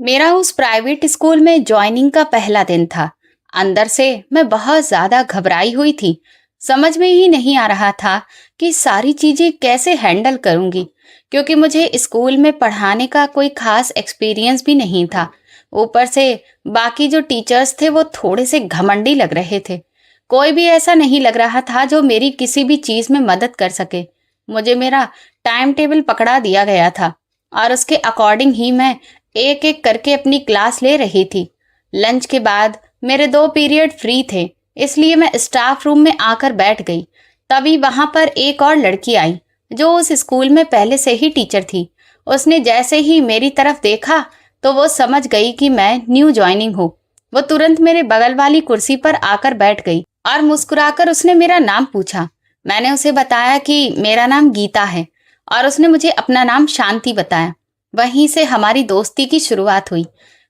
मेरा उस private school में जॉइनिंग का पहला दिन था। अंदर से मैं बहुत ज्यादा घबराई हुई थी। समझ में ही नहीं आ रहा था कि सारी चीजें कैसे हैंडल करूंगी, क्योंकि मुझे स्कूल में पढ़ाने का कोई खास एक्सपीरियंस भी नहीं था। ऊपर से बाकी जो टीचर्स थे वो थोड़े से घमंडी लग रहे थे। कोई भी ऐसा नहीं लग रहा था जो मेरी किसी भी चीज में मदद कर सके। मुझे मेरा टाइम टेबल पकड़ा दिया गया था और उसके अकॉर्डिंग ही मैं एक एक करके अपनी क्लास ले रही थी। लंच के बाद मेरे 2 पीरियड फ्री थे, इसलिए मैं स्टाफ रूम में आकर बैठ गई। तभी वहां पर एक और लड़की आई जो उस स्कूल में पहले से ही टीचर थी। उसने जैसे ही मेरी तरफ देखा तो वो समझ गई कि मैं न्यू ज्वाइनिंग हूँ। वो तुरंत मेरे बगल वाली कुर्सी पर आकर बैठ गई और मुस्कुराकर उसने मेरा नाम पूछा। मैंने उसे बताया कि मेरा नाम गीता है और उसने मुझे अपना नाम शांति बताया। वहीं से हमारी दोस्ती की शुरुआत हुई।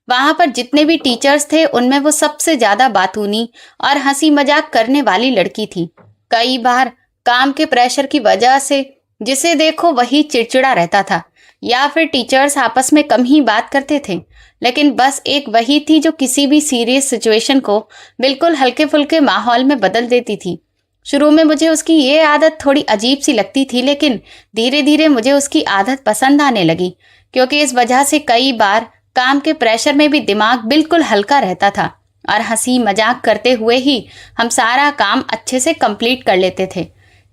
वहां पर जितने भी टीचर्स थे उनमें वो सबसे ज्यादा बातूनी और हंसी मजाक करने वाली लड़की थी। कई बार काम के प्रेशर की वजह से जिसे देखो वही चिड़चिड़ा रहता था, या फिर टीचर्स आपस में कम ही बात करते थे। लेकिन बस एक वही थी जो किसी भी सीरियस सिचुएशन को बिल्कुल हल्के फुल्के माहौल में बदल देती थी। शुरू में मुझे उसकी ये आदत थोड़ी अजीब सी लगती थी, लेकिन धीरे धीरे मुझे उसकी आदत पसंद आने लगी, क्योंकि इस वजह से कई बार काम के प्रेशर में भी दिमाग बिल्कुल हल्का रहता था और हंसी मजाक करते हुए ही हम सारा काम अच्छे से कंप्लीट कर लेते थे।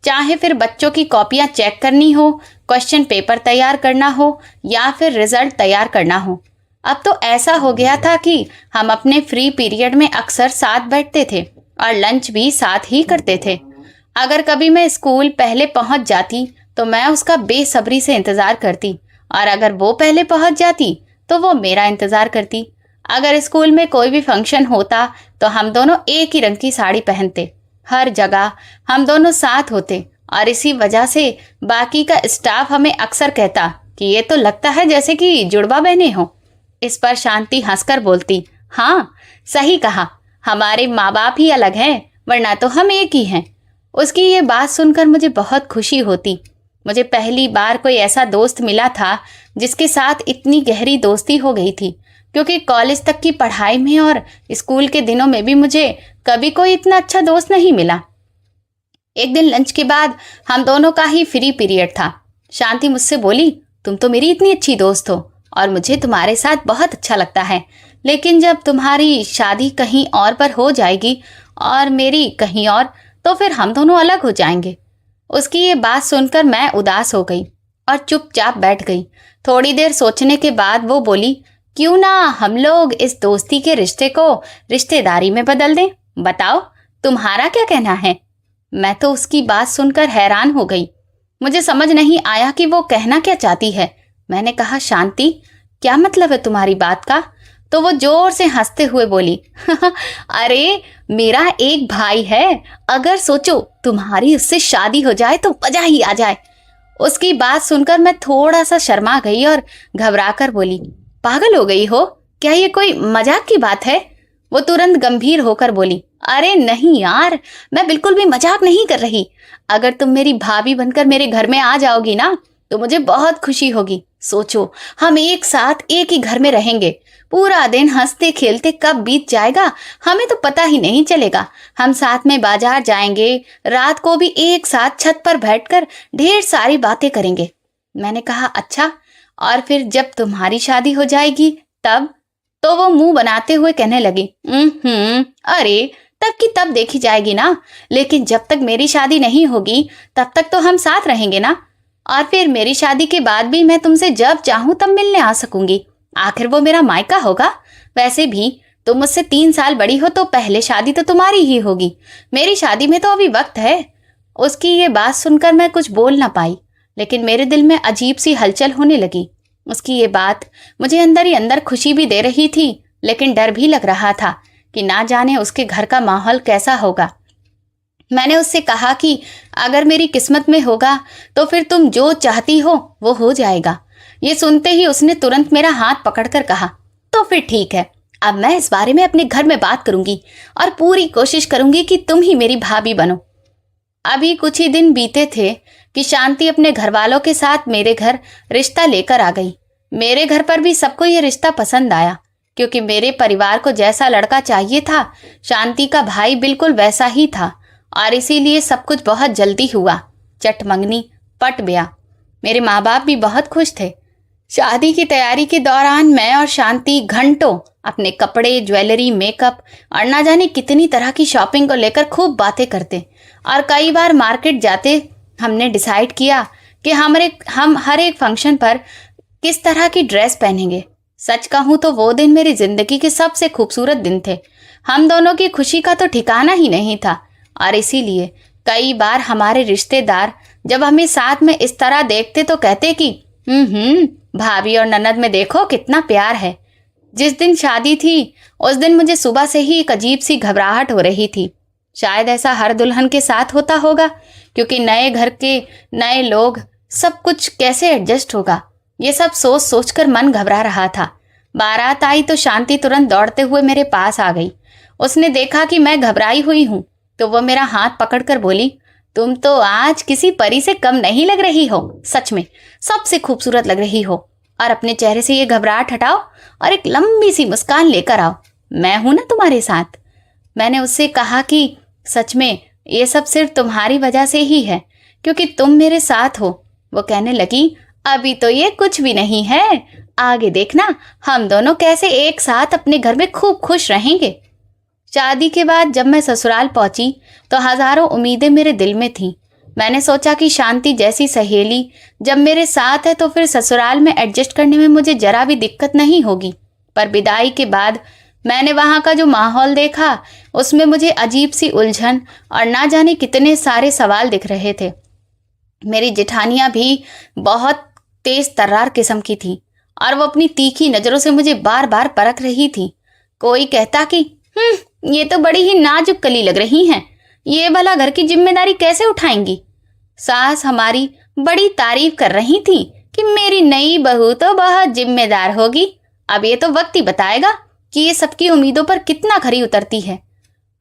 चाहे फिर बच्चों की कॉपियां चेक करनी हो, क्वेश्चन पेपर तैयार करना हो या फिर रिजल्ट तैयार करना हो। अब तो ऐसा हो गया था कि हम अपने फ्री पीरियड में अक्सर साथ बैठते थे और लंच भी साथ ही करते थे। अगर कभी मैं स्कूल पहले पहुंच जाती तो मैं उसका बेसब्री से इंतजार करती, और अगर वो पहले पहुंच जाती तो वो मेरा इंतजार करती। अगर स्कूल में कोई भी फंक्शन होता तो हम दोनों एक ही रंग की साड़ी पहनते। हर जगह हम दोनों साथ होते और इसी वजह से बाकी का स्टाफ हमें अक्सर कहता कि ये तो लगता है जैसे कि जुड़वा बहने हो। इस पर शांति हंसकर बोलती, हाँ सही कहा, हमारे माँ बाप ही अलग हैं, वरना तो हम एक ही हैं। उसकी ये बात सुनकर मुझे बहुत खुशी होती। मुझे पहली बार कोई ऐसा दोस्त मिला था जिसके साथ इतनी गहरी दोस्ती हो गई थी, क्योंकि कॉलेज तक की पढ़ाई में और स्कूल के दिनों में भी मुझे कभी कोई इतना अच्छा दोस्त नहीं मिला। एक दिन लंच के बाद हम दोनों का ही फ्री पीरियड था। शांति मुझसे बोली, तुम तो मेरी इतनी अच्छी दोस्त हो और मुझे तुम्हारे साथ बहुत अच्छा लगता है, लेकिन जब तुम्हारी शादी कहीं और पर हो जाएगी और मेरी कहीं और, तो फिर हम दोनों अलग हो जाएंगे। उसकी ये बात सुनकर मैं उदास हो गई और चुपचाप बैठ गई। थोड़ी देर सोचने के बाद वो बोली, क्यों ना हम लोग इस दोस्ती के रिश्ते को रिश्तेदारी में बदल दें? बताओ तुम्हारा क्या कहना है? मैं तो उसकी बात सुनकर हैरान हो गई। मुझे समझ नहीं आया कि वो कहना क्या चाहती है। मैंने कहा, शांति क्या मतलब है तुम्हारी बात का? तो वो जोर से हंसते हुए बोली, अरे मेरा एक भाई है, अगर सोचो तुम्हारी उससे शादी हो जाए तो मजा ही आ जाए। उसकी बात सुनकर मैं थोड़ा सा शर्मा गई और घबराकर बोली, पागल हो गई हो क्या? ये कोई मजाक की बात है? वो तुरंत गंभीर होकर बोली, अरे नहीं यार, मैं बिल्कुल भी मजाक नहीं कर रही। अगर तुम मेरी भाभी बनकर मेरे घर में आ जाओगी ना तो मुझे बहुत खुशी होगी। सोचो हम एक साथ एक ही घर में रहेंगे, पूरा दिन हंसते खेलते कब बीत जाएगा हमें तो पता ही नहीं चलेगा। हम साथ में बाजार जाएंगे, रात को भी एक साथ छत पर बैठकर ढेर सारी बातें करेंगे। मैंने कहा, अच्छा और फिर जब तुम्हारी शादी हो जाएगी तब? तो वो मुंह बनाते हुए कहने लगी, अरे तब की तब देखी जाएगी ना, लेकिन जब तक मेरी शादी नहीं होगी तब तक तो हम साथ रहेंगे ना। और फिर मेरी शादी के बाद भी मैं तुमसे जब चाहूं तब मिलने आ सकूंगी, आखिर वो मेरा मायका होगा। वैसे भी तुम मुझसे 3 साल बड़ी हो तो पहले शादी तो तुम्हारी ही होगी, मेरी शादी में तो अभी वक्त है। उसकी ये बात सुनकर मैं कुछ बोल ना पाई, लेकिन मेरे दिल में अजीब सी हलचल होने लगी। उसकी ये बात मुझे अंदर ही अंदर खुशी भी दे रही थी, लेकिन डर भी लग रहा था कि ना जाने उसके घर का माहौल कैसा होगा। मैंने उससे कहा कि अगर मेरी किस्मत में होगा तो फिर तुम जो चाहती हो वो हो जाएगा। ये सुनते ही उसने तुरंत मेरा हाथ पकड़कर कहा, तो फिर ठीक है, अब मैं इस बारे में अपने घर में बात करूंगी और पूरी कोशिश करूंगी कि तुम ही मेरी भाभी बनो। अभी कुछ ही दिन बीते थे कि शांति अपने घर वालों के साथ मेरे घर रिश्ता लेकर आ गई। मेरे घर पर भी सबको ये रिश्ता पसंद आया, क्योंकि मेरे परिवार को जैसा लड़का चाहिए था, शांति का भाई बिल्कुल वैसा ही था, और इसीलिए सब कुछ बहुत जल्दी हुआ। चट मंगनी पट गया। मेरे माँ बाप भी बहुत खुश थे। शादी की तैयारी के दौरान मैं और शांति घंटों अपने कपड़े, ज्वेलरी, मेकअप और ना जाने कितनी तरह की शॉपिंग को लेकर खूब बातें करते, और कई बार मार्केट जाते हमने डिसाइड किया कि हम हर एक फंक्शन पर किस तरह की ड्रेस पहनेंगे। सच कहूँ तो वो दिन मेरी जिंदगी के सबसे खूबसूरत दिन थे। हम दोनों की खुशी का तो ठिकाना ही नहीं था, और इसीलिए कई बार हमारे रिश्तेदार जब हमें साथ में इस तरह देखते तो कहते कि भाभी और ननद में देखो कितना प्यार है। जिस दिन शादी थी उस दिन मुझे सुबह से ही एक अजीब सी घबराहट हो रही थी। शायद ऐसा हर दुल्हन के साथ होता होगा, क्योंकि नए घर के नए लोग, सब कुछ कैसे एडजस्ट होगा, ये सब सोच सोच कर मन घबरा रहा था। बारात आई तो शांति तुरंत दौड़ते हुए मेरे पास आ गई। उसने देखा कि मैं घबराई हुई हूँ तो वो मेरा हाथ पकड़कर बोली, तुम तो आज किसी परी से कम नहीं लग रही हो, सच में सबसे खूबसूरत लग रही हो, और अपने चेहरे से ये घबराहट हटाओ और एक लंबी सी मुस्कान लेकर आओ, मैं हूं ना तुम्हारे साथ। मैंने उससे कहा कि सच में ये सब सिर्फ तुम्हारी वजह से ही है, क्योंकि तुम मेरे साथ हो। वो कहने लगी, अभी तो ये कुछ भी नहीं है, आगे देखना हम दोनों कैसे एक साथ अपने घर में खूब खुश रहेंगे। शादी के बाद जब मैं ससुराल पहुंची तो हजारों उम्मीदें मेरे दिल में थीं। मैंने सोचा कि शांति जैसी सहेली जब मेरे साथ है तो फिर ससुराल में एडजस्ट करने में मुझे जरा भी दिक्कत नहीं होगी। पर विदाई के बाद मैंने वहां का जो माहौल देखा उसमें मुझे अजीब सी उलझन और ना जाने कितने सारे सवाल दिख रहे थे। मेरी जेठानियां भी बहुत तेज तर्रार किस्म की थी और वो अपनी तीखी नजरों से मुझे बार बार परख रही थी। कोई कहता कि ये तो बड़ी ही नाजुक कली लग रही हैं, ये भला घर की जिम्मेदारी कैसे उठाएंगी। सास हमारी बड़ी तारीफ कर रही थी कि मेरी नई बहू तो बहुत जिम्मेदार होगी। अब ये तो वक्त ही बताएगा कि ये सबकी उम्मीदों पर कितना खरी उतरती है।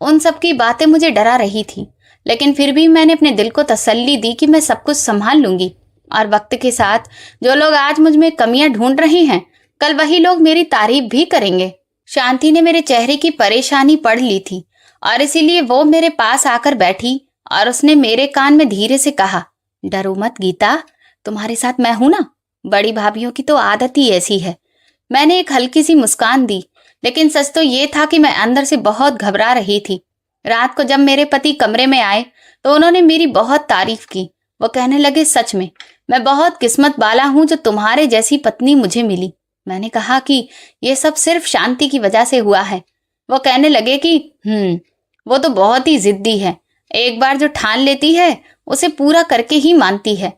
उन सबकी बातें मुझे डरा रही थी, लेकिन फिर भी मैंने अपने दिल को तसल्ली दी कि मैं सब कुछ संभाल लूंगी, और वक्त के साथ जो लोग आज मुझ में कमियां ढूंढ रहे हैं, कल वही लोग मेरी तारीफ भी करेंगे। शांति ने मेरे चेहरे की परेशानी पढ़ ली थी और इसीलिए वो मेरे पास आकर बैठी और उसने मेरे कान में धीरे से कहा, डरो मत गीता, तुम्हारे साथ मैं हूं ना। बड़ी भाभीियों की तो आदत ही ऐसी है। मैंने एक हल्की सी मुस्कान दी, लेकिन सच तो ये था कि मैं अंदर से बहुत घबरा रही थी। रात को जब मेरे पति कमरे में आए तो उन्होंने मेरी बहुत तारीफ की। वो कहने लगे, सच में मैं बहुत किस्मत वाला हूं जो तुम्हारे जैसी पत्नी मुझे मिली। मैंने कहा कि ये सब सिर्फ शांति की वजह से हुआ है। वो कहने लगे कि वो तो बहुत ही जिद्दी है, एक बार जो ठान लेती है उसे पूरा करके ही मानती है।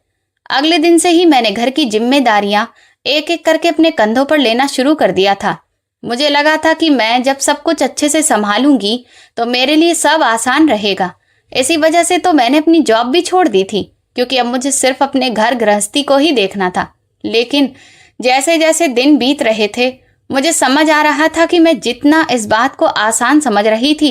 अगले दिन से ही मैंने घर की जिम्मेदारियां एक एक करके अपने कंधों पर लेना शुरू कर दिया था। मुझे लगा था कि मैं जब सब कुछ अच्छे से संभालूंगी तो मेरे लिए सब आसान रहेगा। इसी वजह से तो मैंने अपनी जॉब भी छोड़ दी थी, क्योंकि अब मुझे सिर्फ अपने घर गृहस्थी को ही देखना था। लेकिन जैसे जैसे दिन बीत रहे थे मुझे समझ आ रहा था कि मैं जितना इस बात को आसान समझ रही थी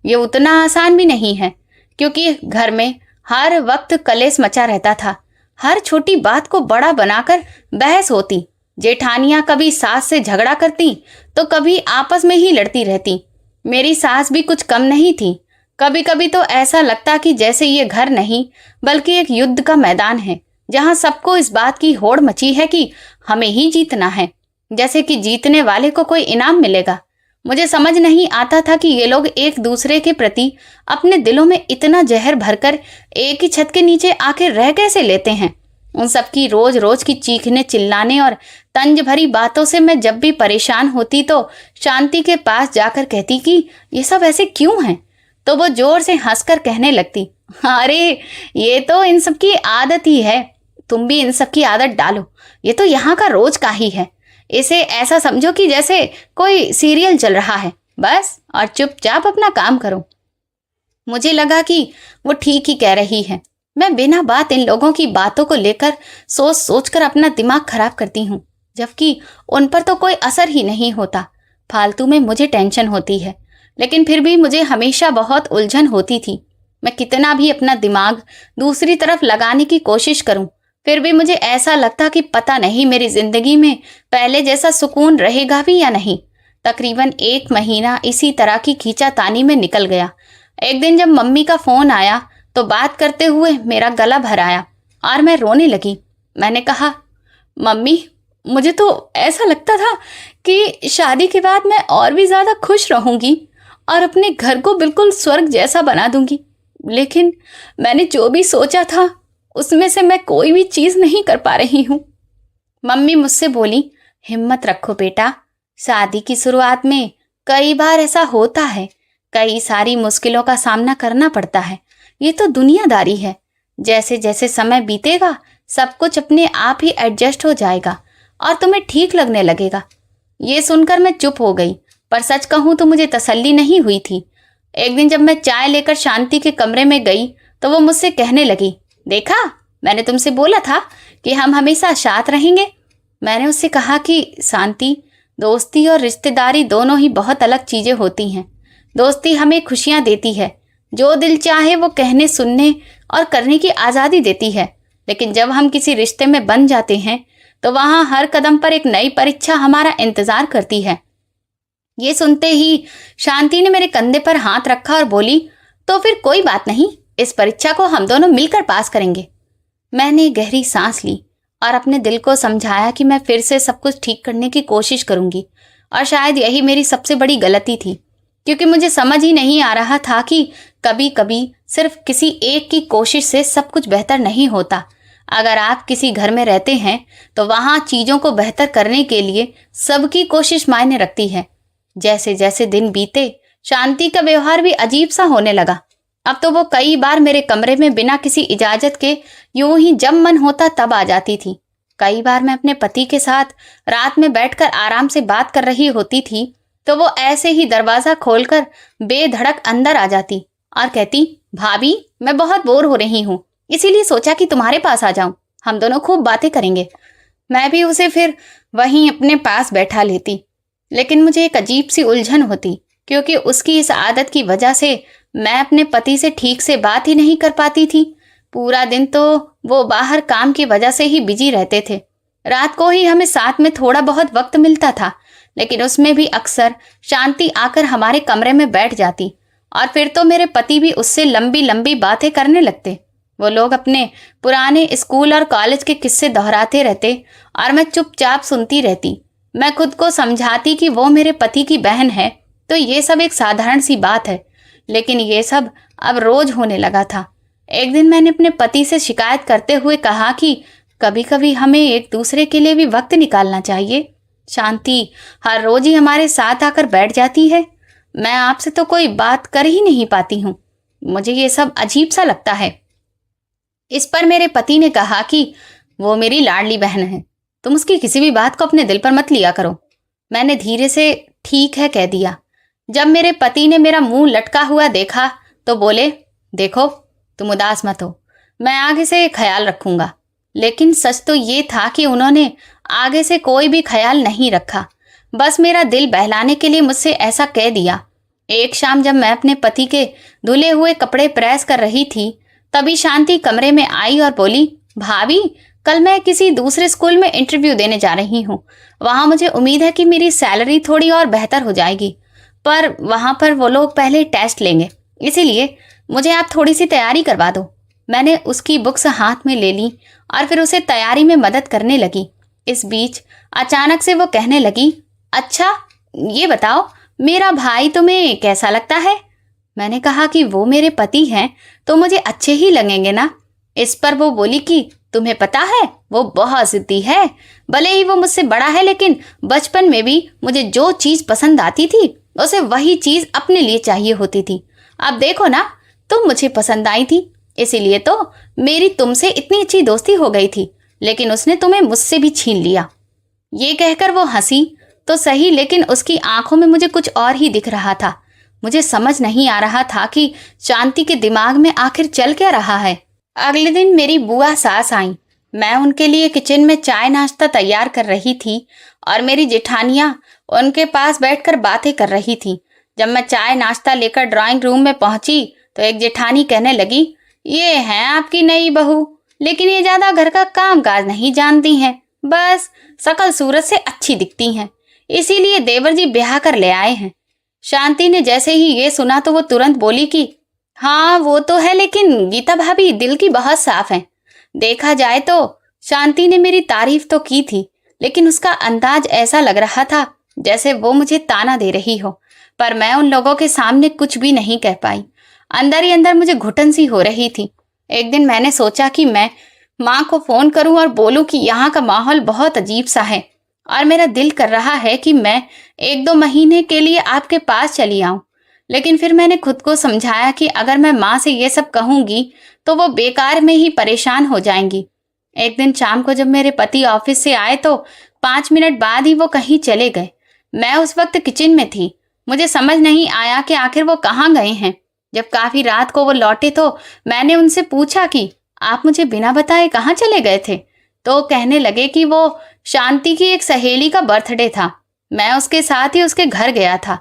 ये उतना आसान भी नहीं है, क्योंकि घर में हर वक्त कलेश मचा रहता था। हर छोटी बात को बड़ा बनाकर बहस होती। जेठानियां कभी सास से झगड़ा करती तो कभी आपस में ही लड़ती रहती। मेरी सास भी कुछ कम नहीं थी। कभी कभी तो ऐसा लगता कि जैसे ये घर नहीं बल्कि एक युद्ध का मैदान है, जहां सबको इस बात की होड़ मची है कि हमें ही जीतना है, जैसे कि जीतने वाले को कोई इनाम मिलेगा। मुझे समझ नहीं आता था कि ये लोग एक दूसरे के प्रति अपने दिलों में इतना जहर भरकर एक ही छत के नीचे आके रह कैसे लेते हैं। उन सबकी रोज रोज की चीखने, चिल्लाने और तंज भरी बातों से मैं जब भी परेशान होती तो शांति के पास जाकर कहती कि ये सब ऐसे क्यों हैं, तो वो जोर से हंसकर कहने लगती, अरे ये तो इन सब की आदत ही है, तुम भी इन सब की आदत डालो, ये तो यहाँ का रोज का ही है। इसे ऐसा समझो कि जैसे कोई सीरियल चल रहा है बस, और चुपचाप अपना काम करो। मुझे लगा कि वो ठीक ही कह रही है। मैं बिना बात इन लोगों की बातों को लेकर सोच सोच कर अपना दिमाग खराब करती हूँ, जबकि उन पर तो कोई असर ही नहीं होता। फालतू में मुझे टेंशन होती है, लेकिन फिर भी मुझे हमेशा बहुत उलझन होती थी। मैं कितना भी अपना दिमाग दूसरी तरफ लगाने की कोशिश करूं, फिर भी मुझे ऐसा लगता कि पता नहीं मेरी जिंदगी में पहले जैसा सुकून रहेगा भी या नहीं। तकरीबन 1 महीना इसी तरह की खींचातानी में निकल गया। एक दिन जब मम्मी का फोन आया तो बात करते हुए मेरा गला भर आया और मैं रोने लगी। मैंने कहा, मम्मी, मुझे तो ऐसा लगता था कि शादी के बाद मैं और भी ज्यादा खुश रहूंगी और अपने घर को बिल्कुल स्वर्ग जैसा बना दूंगी, लेकिन मैंने जो भी सोचा था उसमें से मैं कोई भी चीज नहीं कर पा रही हूँ। मम्मी मुझसे बोली, हिम्मत रखो बेटा, शादी की शुरुआत में कई बार ऐसा होता है, कई सारी मुश्किलों का सामना करना पड़ता है, ये तो दुनियादारी है। जैसे जैसे समय बीतेगा सब कुछ अपने आप ही एडजस्ट हो जाएगा और तुम्हें ठीक लगने लगेगा। ये सुनकर मैं चुप हो गई, पर सच कहूँ तो मुझे तसल्ली नहीं हुई थी। एक दिन जब मैं चाय लेकर शांति के कमरे में गई तो वो मुझसे कहने लगी, देखा, मैंने तुमसे बोला था कि हम हमेशा साथ रहेंगे। मैंने उससे कहा कि शांति, दोस्ती और रिश्तेदारी दोनों ही बहुत अलग चीजें होती हैं। दोस्ती हमें खुशियां देती है, जो दिल चाहे वो कहने, सुनने और करने की आज़ादी देती है, लेकिन जब हम किसी रिश्ते में बन जाते हैं तो वहां हर कदम पर एक नई परीक्षा हमारा इंतजार करती है। ये सुनते ही शांति ने मेरे कंधे पर हाथ रखा और बोली, तो फिर कोई बात नहीं, इस परीक्षा को हम दोनों मिलकर पास करेंगे। मैंने गहरी सांस ली और अपने दिल को समझाया कि मैं फिर से सब कुछ ठीक करने की कोशिश करूंगी, और शायद यही मेरी सबसे बड़ी गलती थी, क्योंकि मुझे समझ ही नहीं आ रहा था कि कभी कभी सिर्फ किसी एक की कोशिश से सब कुछ बेहतर नहीं होता। अगर आप किसी घर में रहते हैं तो वहां चीजों को बेहतर करने के लिए सबकी कोशिश मायने रखती है। जैसे जैसे दिन बीते शांति का व्यवहार भी अजीब सा होने लगा। अब तो वो कई बार मेरे कमरे में बिना किसी इजाजत के यूं ही जब मन होता तब आ जाती थी। कई बार मैं अपने पति के साथ रात में बैठकर आराम से बात कर रही होती थी तो वो ऐसे ही दरवाजा खोलकर बेधड़क अंदर आ जाती और कहती, भाभी, मैं बहुत बोर हो रही हूँ, इसीलिए सोचा कि तुम्हारे पास आ जाऊं, हम दोनों खूब बातें करेंगे। मैं भी उसे फिर वहीं अपने पास बैठा लेती, लेकिन मुझे एक अजीब सी उलझन होती, क्योंकि उसकी इस आदत की वजह से मैं अपने पति से ठीक से बात ही नहीं कर पाती थी। पूरा दिन तो वो बाहर काम की वजह से ही बिजी रहते थे। रात को ही हमें साथ में थोड़ा बहुत वक्त मिलता था, लेकिन उसमें भी अक्सर शांति आकर हमारे कमरे में बैठ जाती और फिर तो मेरे पति भी उससे लंबी लंबी बातें करने लगते। वो लोग अपने पुराने स्कूल और कॉलेज के किस्से दोहराते रहते और मैं चुपचाप सुनती रहती। मैं खुद को समझाती कि वो मेरे पति की बहन है तो ये सब एक साधारण सी बात है, लेकिन ये सब अब रोज होने लगा था। एक दिन मैंने अपने पति से शिकायत करते हुए कहा कि कभी कभी हमें एक दूसरे के लिए भी वक्त निकालना चाहिए। शांति हर रोज ही हमारे साथ आकर बैठ जाती है, मैं आपसे तो कोई बात कर ही नहीं पाती हूँ, मुझे ये सब अजीब सा लगता है। इस पर मेरे पति ने कहा कि वो मेरी लाडली बहन है, तुम उसकी किसी भी बात को अपने दिल पर मत लिया करो। मैंने धीरे से ठीक है कह दिया। जब मेरे पति ने मेरा मुंह लटका हुआ देखा तो बोले, देखो, तुम उदास मत हो, मैं आगे से ख्याल रखूंगा। लेकिन सच तो ये था कि उन्होंने आगे से कोई भी ख्याल नहीं रखा, बस मेरा दिल बहलाने के लिए मुझसे ऐसा कह दिया। एक शाम जब मैं अपने पति के धुले हुए कपड़े प्रेस कर रही थी तभी शांति कमरे में आई और बोली, भाभी, कल मैं किसी दूसरे स्कूल में इंटरव्यू देने जा रही हूँ। वहाँ मुझे उम्मीद है कि मेरी सैलरी थोड़ी और बेहतर हो जाएगी, पर वहाँ पर वो लोग पहले टेस्ट लेंगे, इसीलिए मुझे आप थोड़ी सी तैयारी करवा दो। मैंने उसकी बुक्स हाथ में ले ली और फिर उसे तैयारी में मदद करने लगी। इस बीच अचानक से वो कहने लगी, अच्छा ये बताओ, मेरा भाई तुम्हें कैसा लगता है? मैंने कहा कि वो मेरे पति हैं तो मुझे अच्छे ही लगेंगे ना। इस पर वो बोली कि तुम्हें पता है वो बहुत जिद्दी है, भले ही वो मुझसे बड़ा है लेकिन बचपन में भी मुझे जो चीज पसंद आती थी उसे वही चीज अपने लिए चाहिए होती थी। अब देखो ना, तुम मुझे पसंद आई थी, इसीलिए तो मेरी तुमसे इतनी अच्छी दोस्ती हो गई थी, लेकिन उसने तुम्हें मुझसे भी छीन लिया। ये कहकर वो हंसी तो सही, लेकिन उसकी आंखों में मुझे कुछ और ही दिख रहा था। मुझे समझ नहीं आ रहा था कि शांति के दिमाग में आखिर चल क्या रहा है। अगले दिन मेरी बुआ सास आई। मैं उनके लिए किचन में चाय नाश्ता तैयार कर रही थी और मेरी जेठानियां उनके पास बैठकर बातें कर रही थी। जब मैं चाय नाश्ता लेकर ड्राइंग रूम में पहुंची तो एक जेठानी कहने लगी, ये है आपकी नई बहू, लेकिन ये ज्यादा घर का काम काज नहीं जानती हैं, बस शकल सूरत से अच्छी दिखती हैं, इसीलिए देवर जी ब्याह कर ले आए हैं। शांति ने जैसे ही ये सुना तो वो तुरंत बोली कि हाँ वो तो है, लेकिन गीता भाभी दिल की बहुत साफ हैं। देखा जाए तो शांति ने मेरी तारीफ तो की थी, लेकिन उसका अंदाज ऐसा लग रहा था जैसे वो मुझे ताना दे रही हो। पर मैं उन लोगों के सामने कुछ भी नहीं कह पाई। अंदर ही अंदर मुझे घुटन सी हो रही थी। एक दिन मैंने सोचा कि मैं माँ को फोन करूं और बोलूं कि यहाँ का माहौल बहुत अजीब सा है और मेरा दिल कर रहा है कि मैं 1-2 महीने के लिए आपके पास चली आऊं। लेकिन फिर मैंने खुद को समझाया कि अगर मैं माँ से ये सब कहूंगी तो वो बेकार में ही परेशान हो जाएंगी। एक दिन शाम को जब मेरे पति ऑफिस से आए तो 5 मिनट बाद ही वो कहीं चले गए। मैं उस वक्त किचन में थी। मुझे समझ नहीं आया कि आखिर वो कहाँ गए हैं। जब काफी रात को वो लौटे तो मैंने उनसे पूछा कि आप मुझे बिना बताए कहाँ चले गए थे। तो कहने लगे कि वो शांति की एक सहेली का बर्थडे था, मैं उसके साथ ही उसके घर गया था।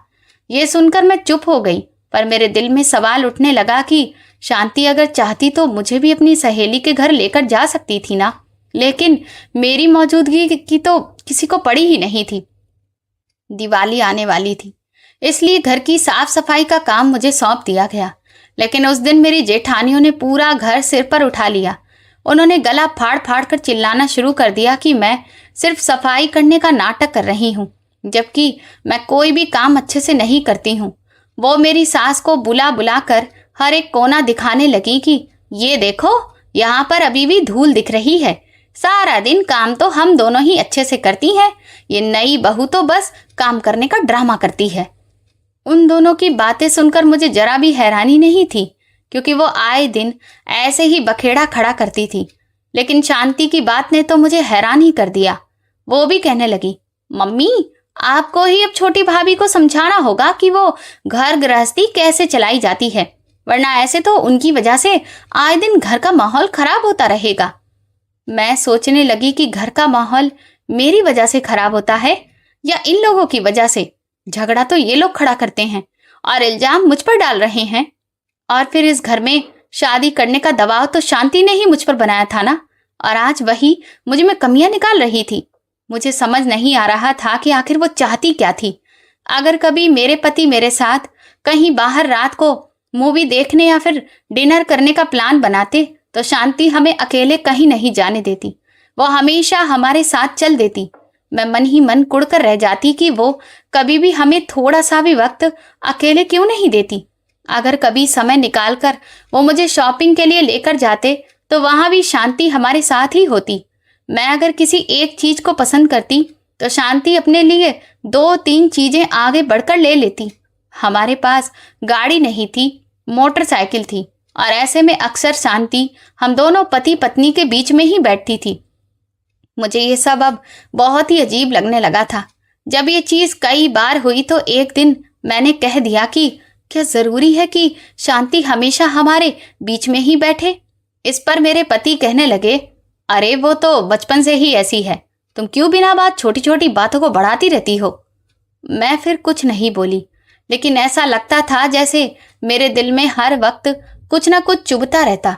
ये सुनकर मैं चुप हो गई, पर मेरे दिल में सवाल उठने लगा कि शांति अगर चाहती तो मुझे भी अपनी सहेली के घर लेकर जा सकती थी ना, लेकिन मेरी मौजूदगी की तो किसी को पड़ी ही नहीं थी। दिवाली आने वाली थी, इसलिए घर की साफ सफाई का काम मुझे सौंप दिया गया। लेकिन उस दिन मेरी जेठानियों ने पूरा घर सिर पर उठा लिया। उन्होंने गला फाड़ फाड़ कर चिल्लाना शुरू कर दिया कि मैं सिर्फ सफाई करने का नाटक कर रही हूँ, जबकि मैं कोई भी काम अच्छे से नहीं करती हूँ। वो मेरी सास को बुला बुला कर हर एक कोना दिखाने लगी कि ये देखो, यहाँ पर अभी भी धूल दिख रही है। सारा दिन काम तो हम दोनों ही अच्छे से करती हैं, ये नई बहू तो बस काम करने का ड्रामा करती है। उन दोनों की बातें सुनकर मुझे जरा भी हैरानी नहीं थी, क्योंकि वो आए दिन ऐसे ही बखेड़ा खड़ा करती थी। लेकिन शांति की बात ने तो मुझे हैरान ही कर दिया। वो भी कहने लगी, मम्मी आपको ही अब छोटी भाभी को समझाना होगा कि वो घर गृहस्थी कैसे चलाई जाती है, वरना ऐसे तो उनकी वजह से आए दिन घर का माहौल खराब होता रहेगा। मैं सोचने लगी कि घर का माहौल मेरी वजह से खराब होता है या इन लोगों की वजह से। झगड़ा तो ये लोग खड़ा करते हैं और इल्जाम मुझ पर डाल रहे हैं। और फिर इस घर में शादी करने का दबाव तो शांति ने ही मुझ पर बनाया था ना, और आज वही मुझ में कमियां निकाल रही थी। मुझे समझ नहीं आ रहा था कि आखिर वो चाहती क्या थी। अगर कभी मेरे पति मेरे साथ कहीं बाहर रात को मूवी देखने या फिर डिनर करने का प्लान बनाते तो शांति हमें अकेले कहीं नहीं जाने देती। वो हमेशा हमारे साथ चल देती। मैं मन ही मन कुड़कर रह जाती कि वो कभी भी हमें थोड़ा सा भी वक्त अकेले क्यों नहीं देती। अगर कभी समय निकालकर वो मुझे शॉपिंग के लिए लेकर जाते तो वहां भी शांति हमारे साथ ही होती। मैं अगर किसी एक चीज को पसंद करती तो शांति अपने लिए 2-3 चीजें आगे बढ़कर ले लेती। हमारे पास गाड़ी नहीं थी, मोटरसाइकिल थी, और ऐसे में अक्सर शांति हम दोनों पति पत्नी के बीच में ही बैठती थी। मुझे ये सब अब बहुत ही अजीब लगने लगा था। जब ये चीज कई बार हुई तो एक दिन मैंने कह दिया कि क्या जरूरी है कि शांति हमेशा हमारे बीच में ही बैठे। इस पर मेरे पति कहने लगे, अरे वो तो बचपन से ही ऐसी है, तुम क्यों बिना बात छोटी छोटी बातों को बढ़ाती रहती हो। मैं फिर कुछ नहीं बोली, लेकिन ऐसा लगता था जैसे मेरे दिल में हर वक्त कुछ ना कुछ चुभता रहता।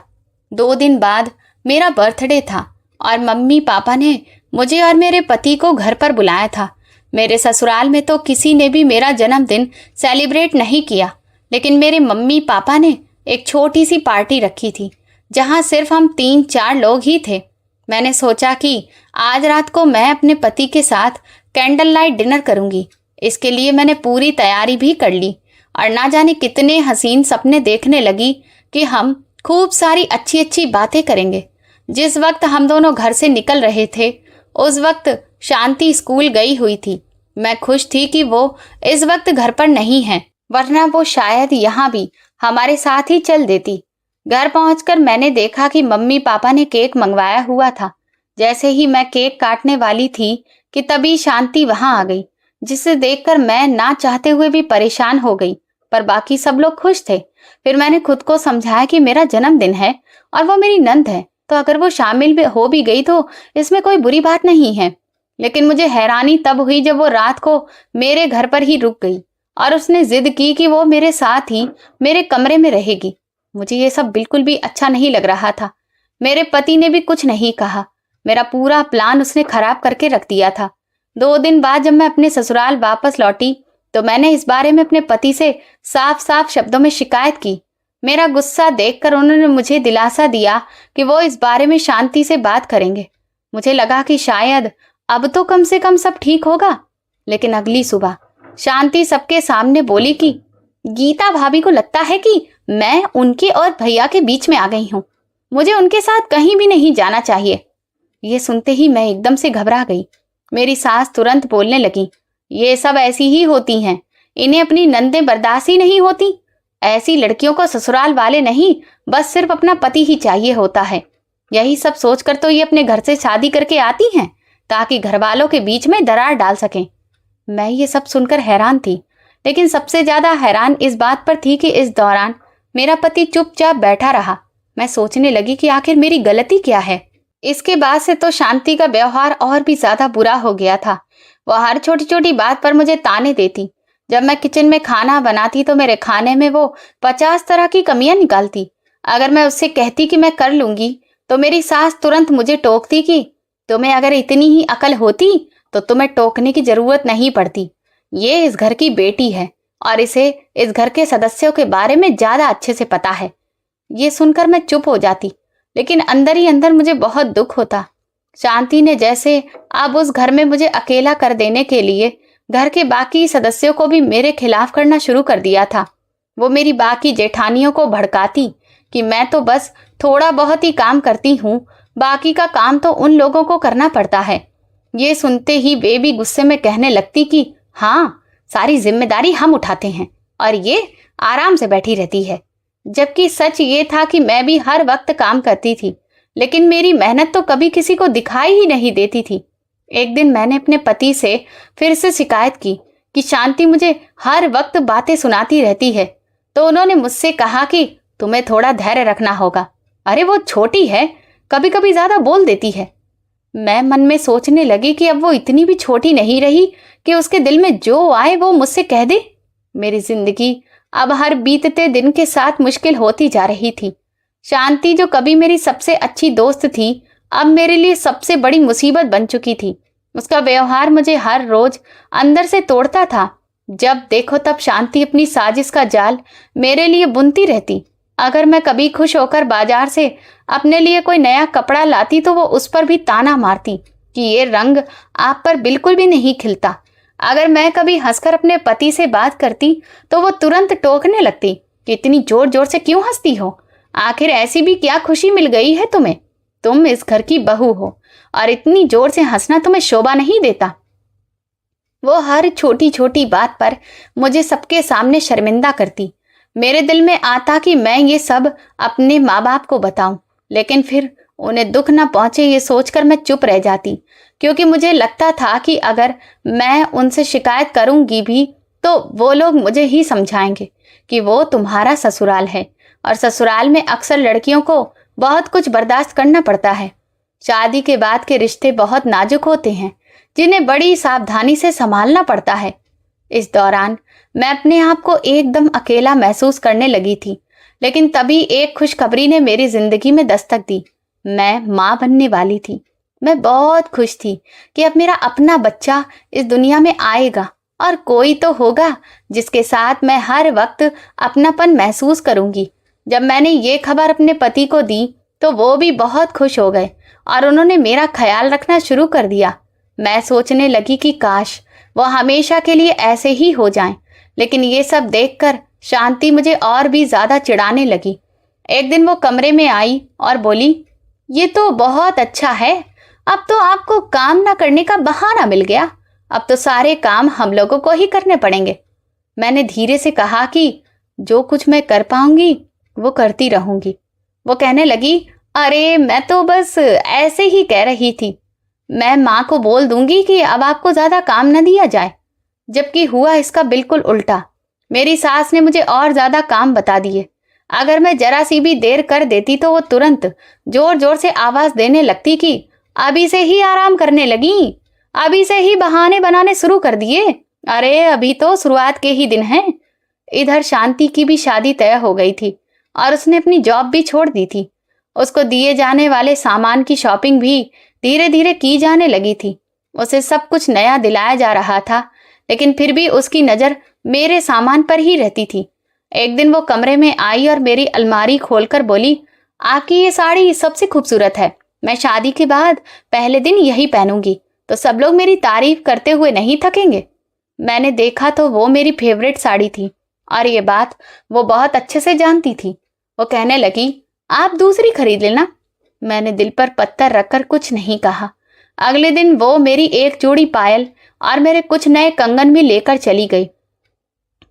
2 दिन बाद मेरा बर्थडे था और मम्मी पापा ने मुझे और मेरे पति को घर पर बुलाया था। मेरे ससुराल में तो किसी ने भी मेरा जन्मदिन सेलिब्रेट नहीं किया, लेकिन मेरे मम्मी पापा ने एक छोटी सी पार्टी रखी थी जहां सिर्फ हम 3-4 लोग ही थे। मैंने सोचा कि आज रात को मैं अपने पति के साथ कैंडल लाइट डिनर करूंगी। इसके लिए मैंने पूरी तैयारी भी कर ली और ना जाने कितने हसीन सपने देखने लगी कि हम खूब सारी अच्छी अच्छी बातें करेंगे। जिस वक्त हम दोनों घर से निकल रहे थे उस वक्त शांति स्कूल गई हुई थी। मैं खुश थी कि वो इस वक्त घर पर नहीं है, वरना वो शायद यहाँ भी हमारे साथ ही चल देती। घर पहुंचकर मैंने देखा कि मम्मी पापा ने केक मंगवाया हुआ था। जैसे ही मैं केक काटने वाली थी कि तभी शांति वहां आ गई, जिसे देखकर मैं ना चाहते हुए भी परेशान हो गई, पर बाकी सब लोग खुश थे। फिर मैंने खुद को समझाया कि मेरा जन्मदिन है और वो मेरी नंद है, तो अगर वो शामिल भी हो भी गई तो इसमें कोई बुरी बात नहीं है। लेकिन मुझे हैरानी तब हुई जब वो रात को मेरे घर पर ही रुक गई और उसने जिद की कि वो मेरे साथ ही मेरे कमरे में रहेगी। मुझे ये सब बिल्कुल भी अच्छा नहीं लग रहा था। मेरे पति ने भी कुछ नहीं कहा। मेरा पूरा प्लान उसने खराब करके रख दिया था। 2 दिन बाद जब मैं अपने ससुराल वापस लौटी तो मैंने इस बारे में अपने पति से साफ साफ शब्दों में शिकायत की। मेरा गुस्सा देखकर उन्होंने मुझे दिलासा दिया कि वो इस बारे में शांति से बात करेंगे। मुझे लगा कि शायद अब तो कम से कम सब ठीक होगा। लेकिन अगली सुबह शांति सबके सामने बोली कि गीता भाभी को लगता है कि मैं उनके और भैया के बीच में आ गई हूँ। मुझे उनके साथ कहीं भी नहीं जाना चाहिए। ये सुनते ही मैं एकदम से घबरा गई। मेरी सास तुरंत बोलने लगी, ये सब ऐसी ही होती हैं, इन्हें अपनी नंदें बर्दाश्त ही नहीं होती। ऐसी लड़कियों को ससुराल वाले नहीं, बस सिर्फ अपना पति ही चाहिए होता है। यही सब सोचकर तो ये अपने घर से शादी करके आती हैं ताकि घर वालों के बीच में दरार डाल सकें। मैं ये सब सुनकर हैरान थी, लेकिन सबसे ज्यादा हैरान इस बात पर थी कि इस दौरान मेरा पति चुपचाप बैठा रहा। मैं सोचने लगी कि आखिर मेरी गलती क्या है। इसके बाद से तो शांति का व्यवहार और भी ज्यादा बुरा हो गया था। वह हर छोटी छोटी बात पर मुझे ताने देती। जब मैं किचन में खाना बनाती तो मेरे खाने में वो 50 तरह की कमियां निकालती। अगर मैं उससे कहती कि मैं कर लूंगी तो मेरी सास तुरंत मुझे टोकती कि तुम्हें अगर इतनी ही अकल होती तो तुम्हें टोकने की जरूरत नहीं पड़ती। ये इस घर की बेटी है और इसे इस घर के सदस्यों के बारे में ज्यादा अच्छे से पता है। ये सुनकर मैं चुप हो जाती, लेकिन अंदर ही अंदर मुझे बहुत दुख होता। शांति ने जैसे अब उस घर में मुझे अकेला कर देने के लिए घर के बाकी सदस्यों को भी मेरे खिलाफ करना शुरू कर दिया था। वो मेरी बाकी जेठानियों को भड़काती कि मैं तो बस थोड़ा बहुत ही काम करती हूँ, बाकी का काम तो उन लोगों को करना पड़ता है। ये सुनते ही वे भी गुस्से में कहने लगती कि हाँ, सारी जिम्मेदारी हम उठाते हैं और ये आराम से बैठी रहती है। जबकि सच ये था कि मैं भी हर वक्त काम करती थी, लेकिन मेरी मेहनत तो कभी किसी को दिखाई ही नहीं देती थी। एक दिन मैंने अपने पति से फिर से शिकायत की कि शांति मुझे हर वक्त बातें सुनाती रहती है। तो उन्होंने मुझसे कहा कि तुम्हें थोड़ा धैर्य रखना होगा। अरे वो छोटी है, कभी कभी ज्यादा बोल देती है। मैं मन में सोचने लगी कि अब वो इतनी भी छोटी नहीं रही कि उसके दिल में जो आए वो मुझसे कह दे। मेरी जिंदगी अब हर बीतते दिन के साथ मुश्किल होती जा रही थी। शांति जो कभी मेरी सबसे अच्छी दोस्त थी, अब मेरे लिए सबसे बड़ी मुसीबत बन चुकी थी। उसका व्यवहार मुझे हर रोज अंदर से तोड़ता था। जब देखो तब शांति अपनी साजिश का जाल मेरे लिए बुनती रहती। अगर मैं कभी खुश होकर बाजार से अपने लिए कोई नया कपड़ा लाती तो वो उस पर भी ताना मारती कि ये रंग आप पर बिल्कुल भी नहीं खिलता। अगर मैं कभी हंसकर अपने पति से बात करती तो वो तुरंत टोकने लगती कि इतनी जोर जोर से क्यों हंसती हो, आखिर ऐसी भी क्या खुशी मिल गई है तुम्हें? तुम इस घर की बहू हो और इतनी जोर से हंसना तुम्हें शोभा नहीं देता। वो हर छोटी छोटी बात पर मुझे सबके सामने शर्मिंदा करती। मेरे दिल में आता कि मैं ये सब अपने माँ बाप को बताऊं, लेकिन फिर उन्हें दुख न पहुंचे ये सोचकर मैं चुप रह जाती, क्योंकि मुझे लगता था कि अगर मैं उनसे शिकायत करूंगी भी तो वो लोग मुझे ही समझाएंगे कि वो तुम्हारा ससुराल है और ससुराल में अक्सर लड़कियों को बहुत कुछ बर्दाश्त करना पड़ता है। शादी के बाद के रिश्ते बहुत नाजुक होते हैं, जिन्हें बड़ी सावधानी से संभालना पड़ता है। इस दौरान मैं अपने आप को एकदम अकेला महसूस करने लगी थी, लेकिन तभी एक खुशखबरी ने मेरी जिंदगी में दस्तक दी। मैं माँ बनने वाली थी। मैं बहुत खुश थी कि अब मेरा अपना बच्चा इस दुनिया में आएगा और कोई तो होगा जिसके साथ मैं हर वक्त अपनापन महसूस करूंगी। जब मैंने ये खबर अपने पति को दी तो वो भी बहुत खुश हो गए और उन्होंने मेरा ख्याल रखना शुरू कर दिया। मैं सोचने लगी कि काश वो हमेशा के लिए ऐसे ही हो जाएं, लेकिन ये सब देखकर शांति मुझे और भी ज्यादा चिढ़ाने लगी। एक दिन वो कमरे में आई और बोली, ये तो बहुत अच्छा है, अब तो आपको काम ना करने का बहाना मिल गया। अब तो सारे काम हम लोगों को ही करने पड़ेंगे। मैंने धीरे से कहा कि जो कुछ मैं कर पाऊंगी वो करती रहूंगी। वो कहने लगी, अरे मैं तो बस ऐसे ही कह रही थी। मैं माँ को बोल दूंगी कि अब आपको ज्यादा काम न दिया जाए। जबकि हुआ इसका बिल्कुल उल्टा। मेरी सास ने मुझे और ज्यादा काम बता दिए। अगर मैं जरा सी भी देर कर देती तो वो तुरंत जोर जोर से आवाज देने लगती कि अभी से ही आराम करने लगी, अभी से ही बहाने बनाने शुरू कर दिए। अरे अभी तो शुरुआत के ही दिन हैं। इधर शांति की भी शादी तय हो गई थी और उसने अपनी जॉब भी छोड़ दी थी। उसको दिए जाने वाले सामान की शॉपिंग भी धीरे धीरे की जाने लगी थी। उसे सब कुछ नया दिलाया जा रहा था, लेकिन फिर भी उसकी नज़र मेरे सामान पर ही रहती थी। एक दिन वो कमरे में आई और मेरी अलमारी खोलकर बोली, आपकी ये साड़ी सबसे खूबसूरत है। मैं शादी के बाद पहले दिन यही पहनूंगी, तो सब लोग मेरी तारीफ करते हुए नहीं थकेंगे। मैंने देखा तो वो मेरी फेवरेट साड़ी थी और ये बात वो बहुत अच्छे से जानती थी। वो कहने लगी, आप दूसरी खरीद लेना। मैंने दिल पर पत्थर रखकर कुछ नहीं कहा। अगले दिन वो मेरी एक जोड़ी पायल और मेरे कुछ नए कंगन भी लेकर चली गई।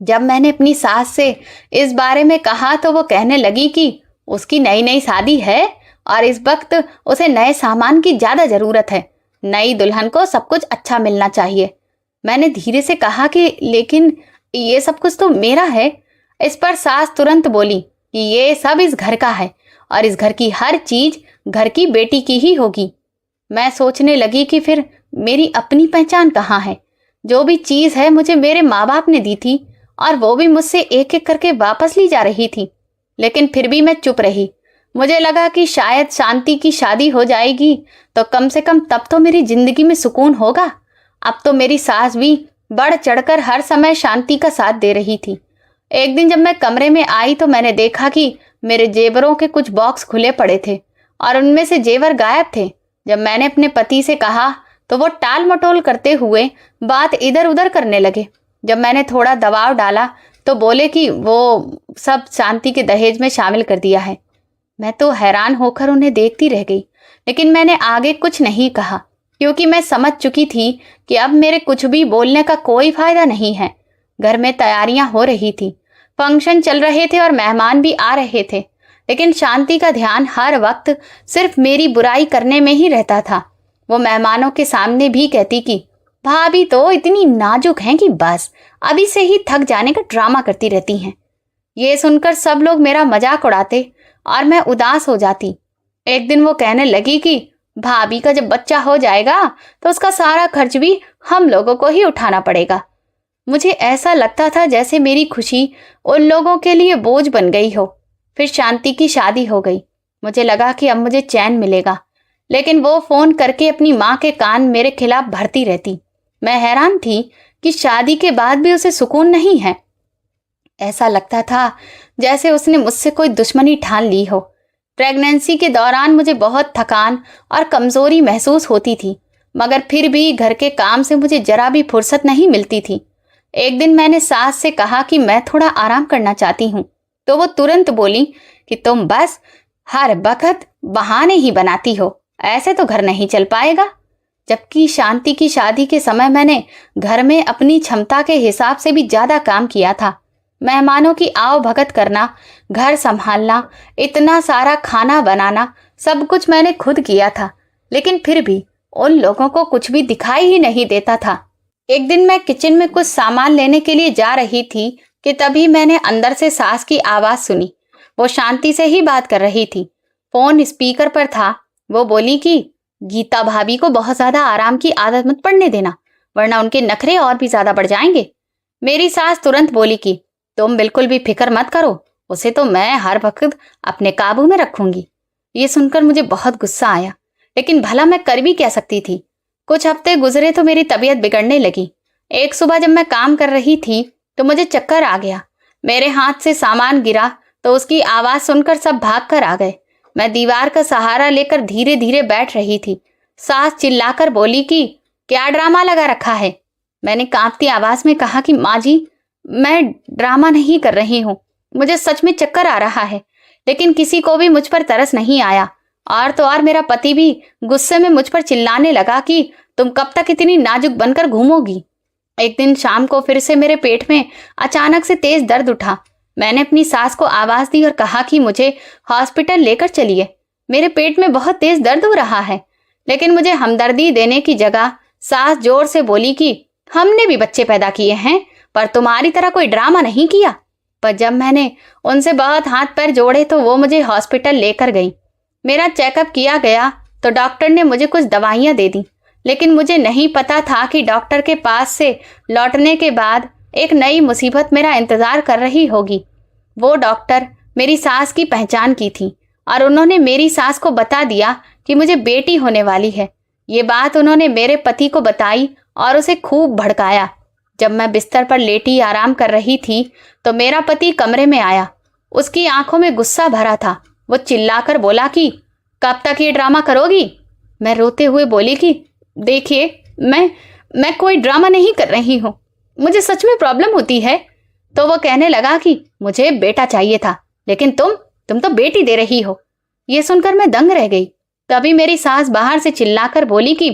जब मैंने अपनी सास से इस बारे में कहा तो वो कहने लगी कि उसकी नई नई शादी है और इस वक्त उसे नए सामान की ज्यादा जरूरत है। नई दुल्हन को सब कुछ अच्छा मिलना चाहिए। मैंने धीरे से कहा कि लेकिन ये सब कुछ तो मेरा है। इस पर सास तुरंत बोली कि ये सब इस घर का है और इस घर की हर चीज घर की बेटी की ही होगी। मैं सोचने लगी कि फिर मेरी अपनी पहचान कहाँ है। जो भी चीज है मुझे मेरे माँ बाप ने दी थी और वो भी मुझसे एक एक करके वापस ली जा रही थी, लेकिन फिर भी मैं चुप रही। मुझे लगा कि शायद शांति की शादी हो जाएगी तो कम से कम तब तो मेरी जिंदगी में सुकून होगा। अब तो मेरी सास भी बढ़ चढ़कर हर समय शांति का साथ दे रही थी। एक दिन जब मैं कमरे में आई तो मैंने देखा कि मेरे जेवरों के कुछ बॉक्स खुले पड़े थे और उनमें से जेवर गायब थे। जब मैंने अपने पति से कहा तो वो टाल मटोल करते हुए बात इधर उधर करने लगे। जब मैंने थोड़ा दबाव डाला तो बोले कि वो सब शांति के दहेज में शामिल कर दिया है। मैं तो हैरान होकर उन्हें देखती रह गई, लेकिन मैंने आगे कुछ नहीं कहा क्योंकि मैं समझ चुकी थी कि अब मेरे कुछ भी बोलने का कोई फायदा नहीं है। घर में तैयारियां हो रही थी, फंक्शन चल रहे थे और मेहमान भी आ रहे थे, लेकिन शांति का ध्यान हर वक्त सिर्फ मेरी बुराई करने में ही रहता था। वो मेहमानों के सामने भी कहती कि भाभी तो इतनी नाजुक हैं कि बस अभी से ही थक जाने का ड्रामा करती रहती हैं। ये सुनकर सब लोग मेरा मजाक उड़ाते और मैं उदास हो जाती। एक दिन वो कहने लगी कि भाभी का जब बच्चा हो जाएगा तो उसका सारा खर्च भी हम लोगों को ही उठाना पड़ेगा। मुझे ऐसा लगता था जैसे मेरी खुशी उन लोगों के लिए बोझ बन गई हो। फिर शांति की शादी हो गई। मुझे लगा कि अब मुझे चैन मिलेगा, लेकिन वो फोन करके अपनी माँ के कान मेरे खिलाफ भरती रहती। मैं हैरान थी कि शादी के बाद भी उसे सुकून नहीं है। ऐसा लगता था जैसे उसने मुझसे कोई दुश्मनी ठान ली हो। प्रेगनेंसी के दौरान मुझे बहुत थकान और कमजोरी महसूस होती थी, मगर फिर भी घर के काम से मुझे जरा भी फुर्सत नहीं मिलती थी। एक दिन मैंने सास से कहा कि मैं थोड़ा आराम करना चाहती हूँ, तो वो तुरंत बोली कि तुम बस हर वक्त बहाने ही बनाती हो, ऐसे तो घर नहीं चल पाएगा। जबकि शांति की शादी के समय मैंने घर में अपनी क्षमता के हिसाब से भी ज्यादा काम किया था। मेहमानों की आओ भगत करना, घर संभालना, इतना सारा खाना बनाना, सब कुछ मैंने खुद किया था, लेकिन फिर भी उन लोगों को कुछ भी दिखाई ही नहीं देता था। एक दिन मैं किचन में कुछ सामान लेने के लिए जा रही थी कि तभी मैंने अंदर से सास की आवाज सुनी। वो शांति से ही बात कर रही थी, फोन स्पीकर पर था। वो बोली कि गीता भाभी को बहुत ज्यादा आराम की आदत मत पड़ने देना, वरना उनके नखरे और भी ज्यादा बढ़ जाएंगे। मेरी सास तुरंत बोली कि तुम बिल्कुल भी फिक्र मत करो, उसे तो मैं हर वक्त अपने काबू में रखूंगी। ये सुनकर मुझे बहुत गुस्सा आया, लेकिन भला मैं कर भी क्या सकती थी। कुछ हफ्ते गुजरे तो मेरी तबीयत बिगड़ने लगी। एक सुबह जब मैं काम कर रही थी तो मुझे चक्कर आ गया। मेरे हाथ से सामान गिरा तो उसकी आवाज सुनकर सब भाग कर आ गए। मैं दीवार का सहारा लेकर धीरे धीरे बैठ रही थी। सास चिल्लाकर बोली कि क्या ड्रामा लगा रखा है। मैंने कांपती आवाज में कहा कि माँ जी, मैं ड्रामा नहीं कर रही हूँ, मुझे सच में चक्कर आ रहा है। लेकिन किसी को भी मुझ पर तरस नहीं आया, और तो और मेरा पति भी गुस्से में मुझ पर चिल्लाने लगा कि तुम कब तक इतनी नाजुक बनकर घूमोगी। एक दिन शाम को फिर से मेरे पेट में अचानक से तेज दर्द उठा। मैंने अपनी सास को आवाज दी और कहा कि मुझे हॉस्पिटल लेकर चलिए, मेरे पेट में बहुत तेज दर्द हो रहा है। लेकिन मुझे हमदर्दी देने की जगह सास जोर से बोली कि हमने भी बच्चे पैदा किए हैं, पर तुम्हारी तरह कोई ड्रामा नहीं किया। पर जब मैंने उनसे बहुत हाथ पैर जोड़े तो वो मुझे हॉस्पिटल लेकर गई। मेरा चेकअप किया गया तो डॉक्टर ने मुझे कुछ दवाइयाँ दे दी, लेकिन मुझे नहीं पता था कि डॉक्टर के पास से लौटने के बाद एक नई मुसीबत मेरा इंतजार कर रही होगी। वो डॉक्टर मेरी सास की पहचान की थी और उन्होंने मेरी सास को बता दिया कि मुझे बेटी होने वाली है। ये बात उन्होंने मेरे पति को बताई और उसे खूब भड़काया। जब मैं बिस्तर पर लेटी आराम कर रही थी तो मेरा पति कमरे में आया। उसकी आंखों में गुस्सा भरा था। वो चिल्लाकर बोला कि कब तक ये ड्रामा करोगी? मैं रोते हुए बोली कि देखिए, मैं कोई ड्रामा नहीं कर रही हूँ, मुझे सच में प्रॉब्लम होती है। तो वो कहने लगा कि मुझे बेटा चाहिए था, लेकिन तुम तो बेटी दे रही हो। ये सुनकर मैं दंग रह गई। तभी मेरी सास बाहर से चिल्लाकर बोली कि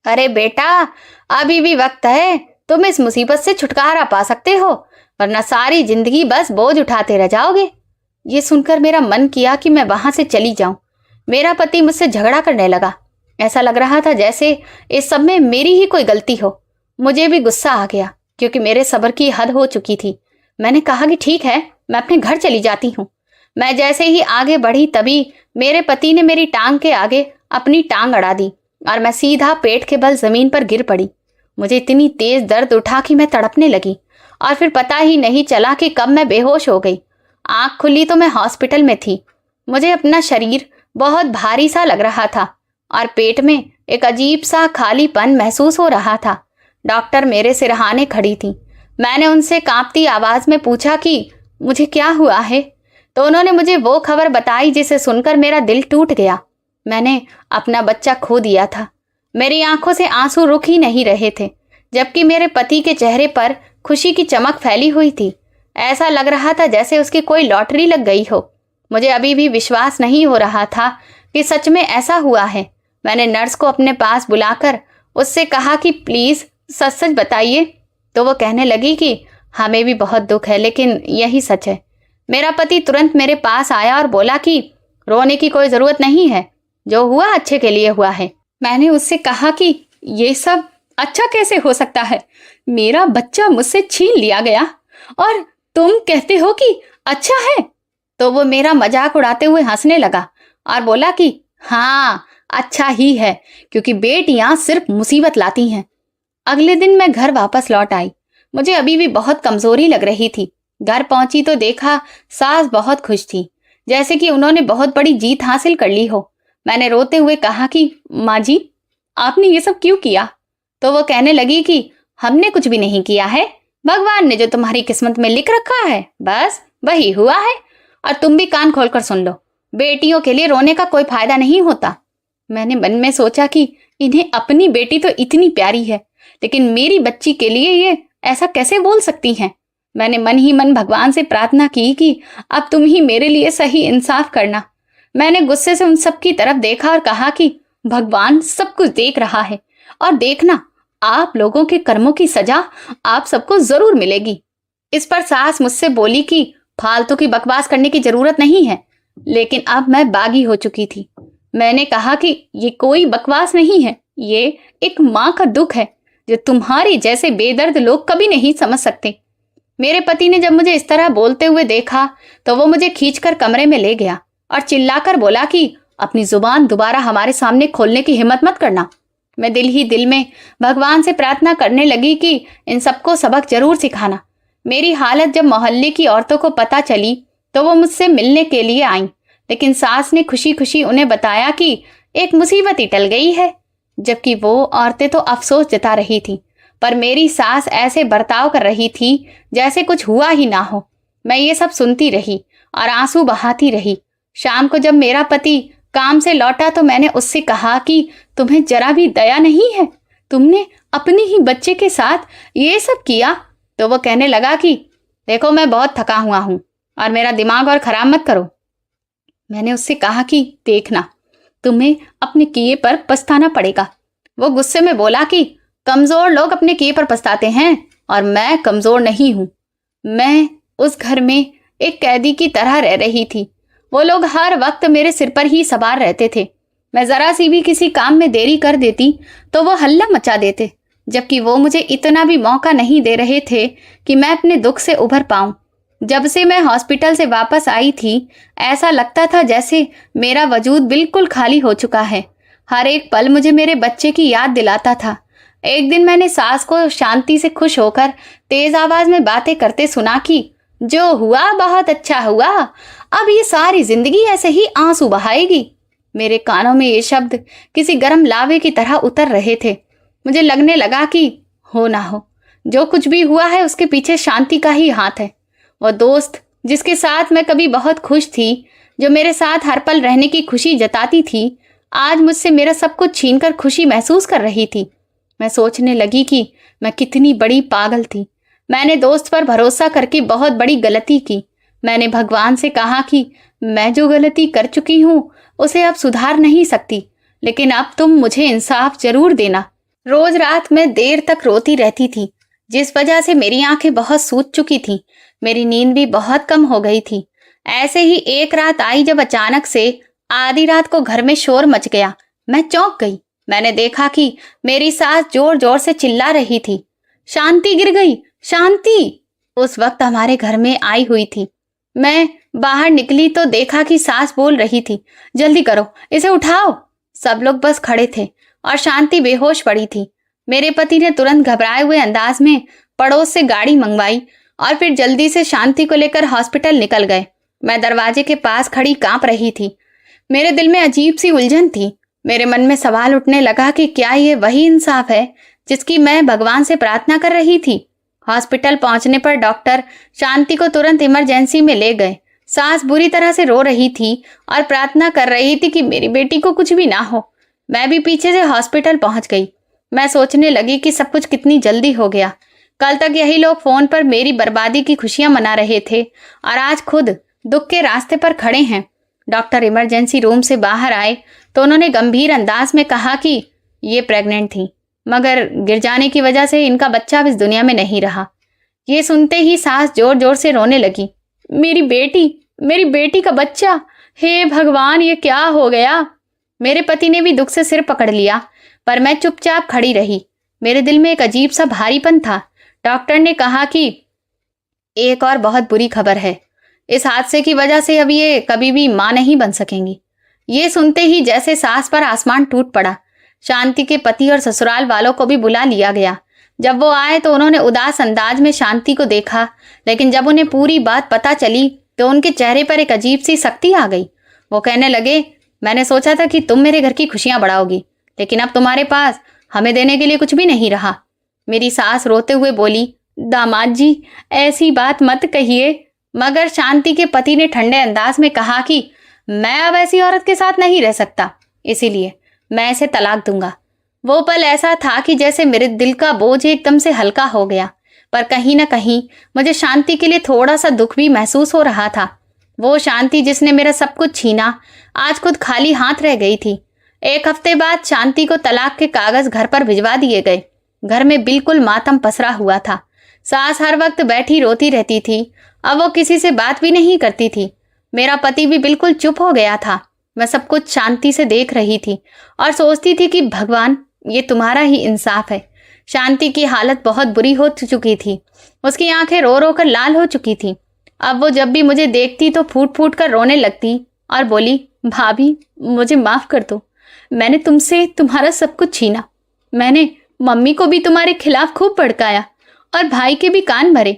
अरे बेटा, अभी भी वक्त है, तुम इस मुसीबत से छुटकारा पा सकते हो, वरना सारी जिंदगी बस बोझ उठाते रह जाओगे। ये सुनकर मेरा मन किया कि मैं वहां से चली जाऊं। मेरा पति मुझसे झगड़ा करने लगा। ऐसा लग रहा था जैसे इस सब में मेरी ही कोई गलती हो। मुझे भी गुस्सा आ गया क्योंकि मेरे सब्र की हद हो चुकी थी। मैंने कहा कि ठीक है, मैं अपने घर चली जाती हूँ। मैं जैसे ही आगे बढ़ी तभी मेरे पति ने मेरी टांग के आगे अपनी टांग अड़ा दी और मैं सीधा पेट के बल जमीन पर गिर पड़ी। मुझे इतनी तेज दर्द उठा कि मैं तड़पने लगी और फिर पता ही नहीं चला कि कब मैं बेहोश हो गई। आंख खुली तो मैं हॉस्पिटल में थी। मुझे अपना शरीर बहुत भारी सा लग रहा था और पेट में एक अजीब सा खालीपन महसूस हो रहा था। डॉक्टर मेरे सिरहाने खड़ी थी। मैंने उनसे कांपती आवाज में पूछा कि मुझे क्या हुआ है, तो उन्होंने मुझे वो खबर बताई जिसे सुनकर मेरा दिल टूट गया। मैंने अपना बच्चा खो दिया था। मेरी आंखों से आंसू रुक ही नहीं रहे थे, जबकि मेरे पति के चेहरे पर खुशी की चमक फैली हुई थी। ऐसा लग रहा था जैसे उसकी कोई लॉटरी लग गई हो। मुझे अभी भी विश्वास नहीं हो रहा था कि सच में ऐसा हुआ है। मैंने नर्स को अपने पास बुलाकर उससे कहा कि प्लीज सच सच बताइए। तो वो कहने लगी कि हमें भी बहुत दुख है, लेकिन यही सच है। मेरा पति तुरंत मेरे पास आया और बोला कि रोने की कोई जरूरत नहीं है, जो हुआ अच्छे के लिए हुआ है। मैंने उससे कहा कि ये सब अच्छा कैसे हो सकता है, मेरा बच्चा मुझसे छीन लिया गया और तुम कहते हो कि अच्छा है। तो वो मेरा मजाक उड़ाते हुए हंसने लगा और बोला कि हाँ, अच्छा ही है, क्योंकि बेटियां सिर्फ मुसीबत लाती हैं। अगले दिन मैं घर वापस लौट आई। मुझे अभी भी बहुत कमजोरी लग रही थी। घर पहुंची तो देखा सास बहुत खुश थी, जैसे कि उन्होंने बहुत बड़ी जीत हासिल कर ली हो। मैंने रोते हुए कहा कि माँ जी, आपने ये सब क्यों किया? तो वो कहने लगी कि हमने कुछ भी नहीं किया है, भगवान ने जो तुम्हारी किस्मत में लिख रखा है बस वही हुआ है। और तुम भी कान खोलकर सुन लो, बेटियों के लिए रोने का कोई फायदा नहीं होता। मैंने मन में सोचा कि इन्हें अपनी बेटी तो इतनी प्यारी है, लेकिन मेरी बच्ची के लिए ये ऐसा कैसे बोल सकती हैं। मैंने मन ही मन भगवान से प्रार्थना की कि अब तुम ही मेरे लिए सही इंसाफ करना। मैंने गुस्से से उन सब की तरफ देखा और कहा कि भगवान सब कुछ देख रहा है, और देखना, आप लोगों के कर्मों की सजा आप सबको जरूर मिलेगी। इस पर सास मुझसे बोली कि फालतू की बकवास करने की जरूरत नहीं है, लेकिन अब मैं बागी हो चुकी थी। मैंने कहा कि ये कोई बकवास नहीं है, ये एक माँ का दुख है जो तुम्हारे जैसे बेदर्द लोग कभी नहीं समझ सकते। मेरे पति ने जब मुझे इस तरह बोलते हुए देखा तो वो मुझे खींचकर कमरे में ले गया और चिल्लाकर बोला कि अपनी जुबान दोबारा हमारे सामने खोलने की हिम्मत मत करना। मैं दिल ही दिल में भगवान से प्रार्थना करने लगी कि इन सबको सबक जरूर सिखाना। मेरी हालत जब मोहल्ले की औरतों को पता चली तो वो मुझसे मिलने के लिए आईं, लेकिन सास ने खुशी खुशी उन्हें बताया कि एक मुसीबत ही टल गई है, जबकि वो औरतें तो अफसोस जता रही थी। पर मेरी सास ऐसे बर्ताव कर रही थी जैसे कुछ हुआ ही ना हो। मैं ये सब सुनती रही और आंसू बहाती रही। शाम को जब मेरा पति काम से लौटा तो मैंने उससे कहा कि तुम्हें जरा भी दया नहीं है, तुमने अपने ही बच्चे के साथ ये सब किया। तो वो कहने लगा कि देखो, मैं बहुत थका हुआ हूं और मेरा दिमाग और खराब मत करो। मैंने उससे कहा कि देखना, तुम्हें अपने किए पर पछताना पड़ेगा। वो गुस्से में बोला कि कमजोर लोग अपने किए पर पछताते हैं और मैं कमजोर नहीं हूं। मैं उस घर में एक कैदी की तरह रह रही थी। वो लोग हर वक्त मेरे सिर पर ही सवार रहते थे। मैं जरा सी भी किसी काम में देरी कर देती तो वो हल्ला मचा देते, जबकि वो मुझे इतना भी मौका नहीं दे रहे थे कि मैं अपने दुख से उभर पाऊं। जब से मैं हॉस्पिटल से वापस आई थी, ऐसा लगता था जैसे मेरा वजूद बिल्कुल खाली हो चुका है। हर एक पल मुझे मेरे बच्चे की याद दिलाता था। एक दिन मैंने सास को शांति से खुश होकर तेज आवाज में बातें करते सुना कि जो हुआ बहुत अच्छा हुआ, अब ये सारी जिंदगी ऐसे ही आंसू बहाएगी। मेरे कानों में ये शब्द किसी गर्म लावे की तरह उतर रहे थे। मुझे लगने लगा कि हो ना हो, जो कुछ भी हुआ है उसके पीछे शांति का ही हाथ है। वो दोस्त जिसके साथ मैं कभी बहुत खुश थी, जो मेरे साथ हर पल रहने की खुशी जताती थी, आज मुझसे मेरा सब कुछ छीनकर खुशी महसूस कर रही थी। मैं सोचने लगी कि मैं कितनी बड़ी पागल थी। मैंने दोस्त पर भरोसा करके बहुत बड़ी गलती की। मैंने भगवान से कहा कि मैं जो गलती कर चुकी हूँ उसे अब सुधार नहीं सकती, लेकिन अब तुम मुझे इंसाफ जरूर देना। रोज रात मैं देर तक रोती रहती थी, जिस वजह से मेरी आंखें बहुत सूज चुकी थीं। मेरी नींद भी बहुत कम हो गई थी। ऐसे ही एक रात आई जब अचानक से आधी रात को घर में शोर मच गया। मैं चौंक गई। मैंने देखा कि मेरी सास जोर जोर से चिल्ला रही थी, शांति गिर गई, शांति। उस वक्त हमारे घर में आई हुई थी। मैं बाहर निकली तो देखा कि सास बोल रही थी, जल्दी करो, इसे उठाओ। सब लोग बस खड़े थे और शांति बेहोश पड़ी थी। मेरे पति ने तुरंत घबराए हुए अंदाज में पड़ोस से गाड़ी मंगवाई और फिर जल्दी से शांति को लेकर हॉस्पिटल निकल गए। मैं दरवाजे के पास खड़ी कांप रही थी। मेरे दिल में अजीब सी उलझन थी। मेरे मन में सवाल उठने लगा कि क्या ये वही इंसाफ है जिसकी मैं भगवान से प्रार्थना कर रही थी। हॉस्पिटल पहुंचने पर डॉक्टर शांति को तुरंत इमरजेंसी में ले गए। सास बुरी तरह से रो रही थी और प्रार्थना कर रही थी कि मेरी बेटी को कुछ भी ना हो। मैं भी पीछे से हॉस्पिटल पहुंच गई। मैं सोचने लगी कि सब कुछ कितनी जल्दी हो गया। कल तक यही लोग फोन पर मेरी बर्बादी की खुशियां मना रहे थे और आज खुद दुख के रास्ते पर खड़े हैं। डॉक्टर इमरजेंसी रूम से बाहर आए तो उन्होंने गंभीर अंदाज में कहा कि ये प्रेग्नेंट थी, मगर गिर जाने की वजह से इनका बच्चा अब इस दुनिया में नहीं रहा। ये सुनते ही सास जोर जोर से रोने लगी, मेरी बेटी का बच्चा, हे भगवान, ये क्या हो गया। मेरे पति ने भी दुख से सिर पकड़ लिया, पर मैं चुपचाप खड़ी रही। मेरे दिल में एक अजीब सा भारीपन था। डॉक्टर ने कहा कि एक और बहुत बुरी खबर है, इस हादसे की वजह से अब ये कभी भी मां नहीं बन सकेंगी। ये सुनते ही जैसे सास पर आसमान टूट पड़ा। शांति के पति और ससुराल वालों को भी बुला लिया गया। जब वो आए तो उन्होंने उदास अंदाज में शांति को देखा, लेकिन जब उन्हें पूरी बात पता चली तो उनके चेहरे पर एक अजीब सी सख्ती आ गई। वो कहने लगे, मैंने सोचा था कि तुम मेरे घर की खुशियां बढ़ाओगी, लेकिन अब तुम्हारे पास हमें देने के लिए कुछ भी नहीं रहा। मेरी सास रोते हुए बोली, दामाद जी, ऐसी बात मत कहिए। मगर शांति के पति ने ठंडे अंदाज में कहा कि मैं अब ऐसी औरत के साथ नहीं रह सकता, इसीलिए मैं इसे तलाक दूंगा। वो पल ऐसा था कि जैसे मेरे दिल का बोझ एकदम से हल्का हो गया, पर कहीं ना कहीं मुझे शांति के लिए थोड़ा सा दुख भी महसूस हो रहा था। वो शांति जिसने मेरा सब कुछ छीना, आज खुद खाली हाथ रह गई थी। एक हफ्ते बाद शांति को तलाक के कागज घर पर भिजवा दिए गए। घर में बिल्कुल मातम पसरा हुआ था। सास हर वक्त बैठी रोती रहती थी। अब वो किसी से बात भी नहीं करती थी। मेरा पति भी बिल्कुल चुप हो गया था। मैं सब कुछ शांति से देख रही थी और सोचती थी कि भगवान, ये तुम्हारा ही इंसाफ है। शांति की हालत बहुत बुरी हो चुकी थी। उसकी आंखें रो रो कर लाल हो चुकी थी। अब वो जब भी मुझे देखती तो फूट फूट कर रोने लगती और बोली, भाभी, मुझे माफ कर दो। मैंने तुमसे तुम्हारा सब कुछ छीना। मैंने मम्मी को भी तुम्हारे खिलाफ खूब भड़काया और भाई के भी कान भरे,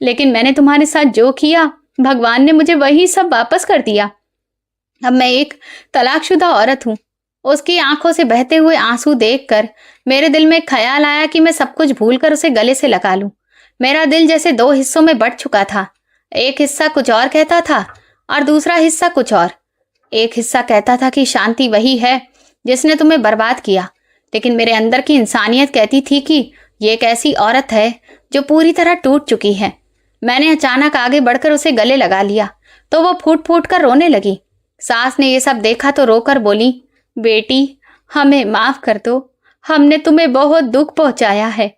लेकिन मैंने तुम्हारे साथ जो किया, भगवान ने मुझे वही सब वापस कर दिया। अब मैं एक तलाकशुदा औरत हूँ। उसकी आंखों से बहते हुए आंसू देखकर मेरे दिल में ख्याल आया कि मैं सब कुछ भूलकर उसे गले से लगा लूं। मेरा दिल जैसे दो हिस्सों में बंट चुका था। एक हिस्सा कुछ और कहता था और दूसरा हिस्सा कुछ और। एक हिस्सा कहता था कि शांति वही है जिसने तुम्हें बर्बाद किया, लेकिन मेरे अंदर की इंसानियत कहती थी कि ये एक ऐसी औरत है जो पूरी तरह टूट चुकी है। मैंने अचानक आगे बढ़कर उसे गले लगा लिया तो वो फूट फूट कर रोने लगी। सास ने ये सब देखा तो रोकर बोली, बेटी, हमें माफ कर दो। हमने तुम्हें बहुत दुख पहुंचाया है,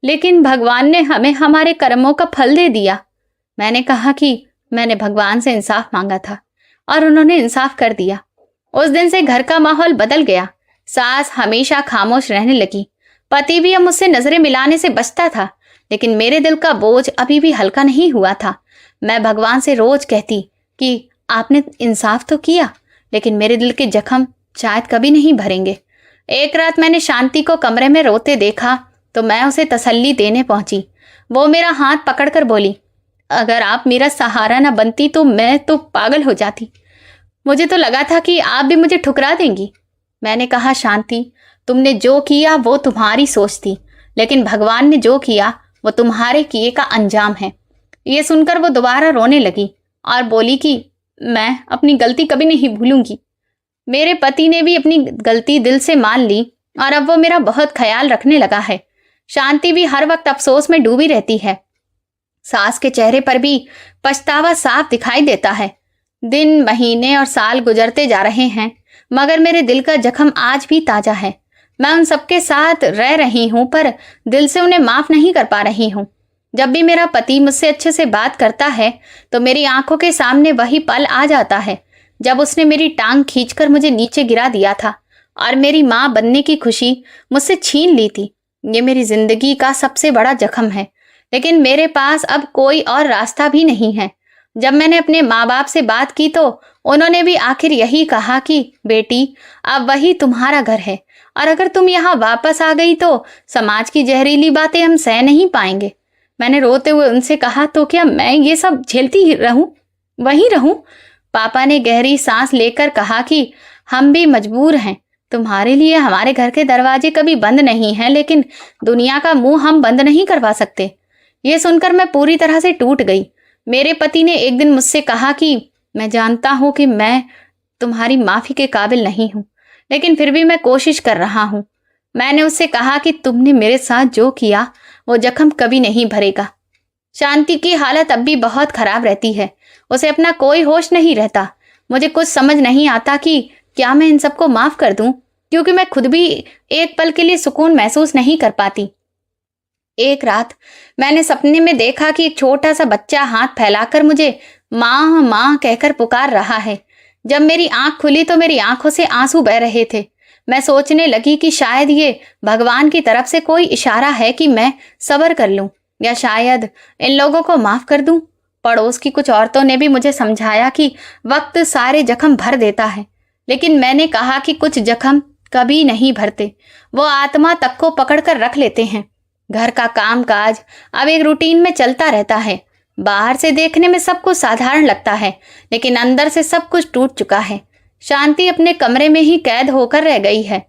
लेकिन भगवान ने हमें हमारे कर्मों का फल दे दिया। मैंने कहा कि मैंने भगवान से इंसाफ मांगा था और उन्होंने इंसाफ कर दिया। उस दिन से घर का माहौल बदल गया। सास हमेशा खामोश रहने लगी। पति भी अब मुझसे नजरें मिलाने से बचता था, लेकिन मेरे दिल का बोझ अभी भी हल्का नहीं हुआ था। मैं भगवान से रोज कहती कि आपने इंसाफ तो किया, लेकिन मेरे दिल के जख्म शायद कभी नहीं भरेंगे। एक रात मैंने शांति को कमरे में रोते देखा तो मैं उसे तसल्ली देने पहुंची। वो मेरा हाथ पकड़कर बोली, अगर आप मेरा सहारा ना बनती तो मैं तो पागल हो जाती। मुझे तो लगा था कि आप भी मुझे ठुकरा देंगी। मैंने कहा, शांति, तुमने जो किया वो तुम्हारी सोच थी, लेकिन भगवान ने जो किया वो तुम्हारे किए का अंजाम है। ये सुनकर वो दोबारा रोने लगी और बोली कि मैं अपनी गलती कभी नहीं भूलूंगी। मेरे पति ने भी अपनी गलती दिल से मान ली और अब वो मेरा बहुत ख्याल रखने लगा है। शांति भी हर वक्त अफसोस में डूबी रहती है। सास के चेहरे पर भी पछतावा साफ दिखाई देता है। दिन, महीने और साल गुजरते जा रहे हैं, मगर मेरे दिल का जख्म आज भी ताजा है। मैं उन सबके साथ रह रही हूं, पर दिल से उन्हें माफ नहीं कर पा रही हूं। जब भी मेरा पति मुझसे अच्छे से बात करता है तो मेरी आंखों के सामने वही पल आ जाता है जब उसने मेरी टांग खींचकर मुझे नीचे गिरा दिया था और मेरी मां बनने की खुशी मुझसे छीन ली थी। ये मेरी जिंदगी का सबसे बड़ा जख्म है, लेकिन मेरे पास अब कोई और रास्ता भी नहीं है। जब मैंने अपने माँ बाप से बात की तो उन्होंने भी आखिर यही कहा कि बेटी, अब वही तुम्हारा घर है और अगर तुम यहाँ वापस आ गई तो समाज की जहरीली बातें हम सह नहीं पाएंगे। मैंने रोते हुए उनसे कहा, तो क्या मैं ये सब झेलती ही रहूं, वहीं रहूं? पापा ने गहरी सांस लेकर कहा कि हम भी मजबूर हैं। तुम्हारे लिए हमारे घर के दरवाजे कभी बंद नहीं हैं, लेकिन दुनिया का मुंह हम बंद नहीं करवा सकते। ये सुनकर मैं पूरी तरह से टूट गई। मेरे पति ने एक दिन मुझसे कहा कि मैं जानता हूं कि मैं तुम्हारी माफी के काबिल नहीं हूं, लेकिन फिर भी मैं कोशिश कर रहा हूं। मैंने उससे कहा कि तुमने मेरे साथ जो किया वो जख्म कभी नहीं भरेगा। शांति की हालत अब भी बहुत खराब रहती है। उसे अपना कोई होश नहीं रहता। मुझे कुछ समझ नहीं आता कि क्या मैं इन सबको माफ कर दूं, क्योंकि मैं खुद भी एक पल के लिए सुकून महसूस नहीं कर पाती। एक रात मैंने सपने में देखा कि एक छोटा सा बच्चा हाथ फैलाकर मुझे माँ माँ कहकर पुकार रहा है। जब मेरी आंख खुली तो मेरी आंखों से आंसू बह रहे थे। मैं सोचने लगी कि शायद ये भगवान की तरफ से कोई इशारा है कि मैं सब्र कर लूं, या शायद इन लोगों को माफ कर दूं। पड़ोस की कुछ औरतों ने भी मुझे समझाया कि वक्त सारे जख्म भर देता है, लेकिन मैंने कहा कि कुछ जख्म कभी नहीं भरते, वो आत्मा तक को पकड़ कर रख लेते हैं। घर का काम काज अब एक रूटीन में चलता रहता है। बाहर से देखने में सब कुछ साधारण लगता है, लेकिन अंदर से सब कुछ टूट चुका है। शांति अपने कमरे में ही कैद होकर रह गई है।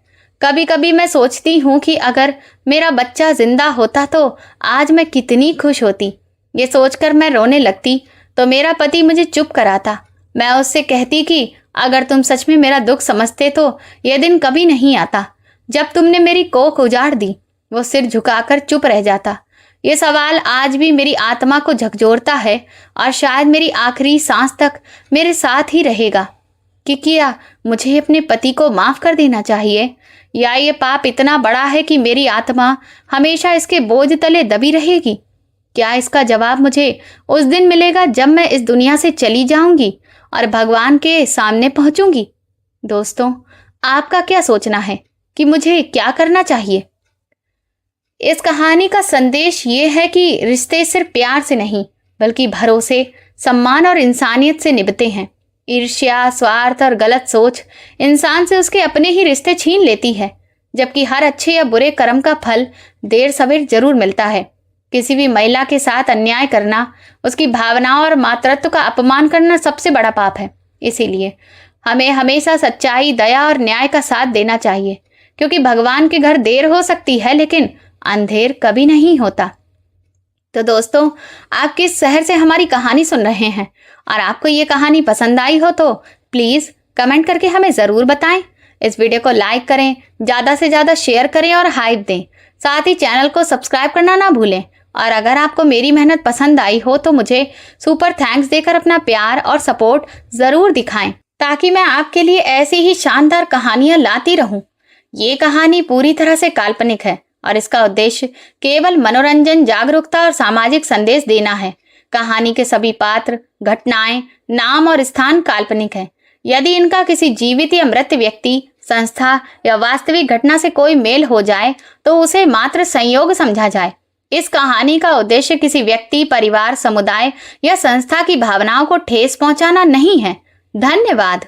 कभी कभी मैं सोचती हूँ कि अगर मेरा बच्चा जिंदा होता तो आज मैं कितनी खुश होती। ये सोचकर मैं रोने लगती तो मेरा पति मुझे चुप कराता। मैं उससे कहती कि अगर तुम सच में मेरा दुख समझते तो यह दिन कभी नहीं आता जब तुमने मेरी कोख उजाड़ दी। वो सिर झुकाकर चुप रह जाता। ये सवाल आज भी मेरी आत्मा को झकझोरता है और शायद मेरी आखिरी सांस तक मेरे साथ ही रहेगा कि क्या मुझे अपने पति को माफ कर देना चाहिए, या ये पाप इतना बड़ा है कि मेरी आत्मा हमेशा इसके बोझ तले दबी रहेगी। क्या इसका जवाब मुझे उस दिन मिलेगा जब मैं इस दुनिया से चली जाऊंगी और भगवान के सामने पहुंचूंगी। दोस्तों, आपका क्या सोचना है कि मुझे क्या करना चाहिए? इस कहानी का संदेश ये है कि रिश्ते सिर्फ प्यार से नहीं बल्कि भरोसे, सम्मान और इंसानियत से निभते हैं। ईर्ष्या, स्वार्थ और गलत सोच इंसान से उसके अपने ही रिश्ते छीन लेती है, जबकि हर अच्छे या बुरे कर्म का फल देर सवेर जरूर मिलता है। किसी भी महिला के साथ अन्याय करना, उसकी भावनाओं और मातृत्व का अपमान करना सबसे बड़ा पाप है। इसीलिए हमें हमेशा सच्चाई, दया और न्याय का साथ देना चाहिए, क्योंकि भगवान के घर देर हो सकती है लेकिन अंधेर कभी नहीं होता। तो दोस्तों, आप किस शहर से हमारी कहानी सुन रहे हैं और आपको ये कहानी पसंद आई हो तो प्लीज कमेंट करके हमें जरूर बताएं। इस वीडियो को लाइक करें, ज्यादा से ज्यादा शेयर करें और हाइप दें। साथ ही चैनल को सब्सक्राइब करना ना भूलें। और अगर आपको मेरी मेहनत पसंद आई हो तो मुझे सुपर थैंक्स देकर अपना प्यार और सपोर्ट जरूर दिखाएं, ताकि मैं आपके लिए ऐसी ही शानदार कहानियां लाती रहूं। ये कहानी पूरी तरह से काल्पनिक है और इसका उद्देश्य केवल मनोरंजन, जागरूकता और सामाजिक संदेश देना है। कहानी के सभी पात्र, घटनाएं, नाम और स्थान काल्पनिक हैं। यदि इनका किसी जीवित या मृत व्यक्ति, संस्था या वास्तविक घटना से कोई मेल हो जाए तो उसे मात्र संयोग समझा जाए। इस कहानी का उद्देश्य किसी व्यक्ति, परिवार, समुदाय या संस्था की भावनाओं को ठेस पहुंचाना नहीं है। धन्यवाद।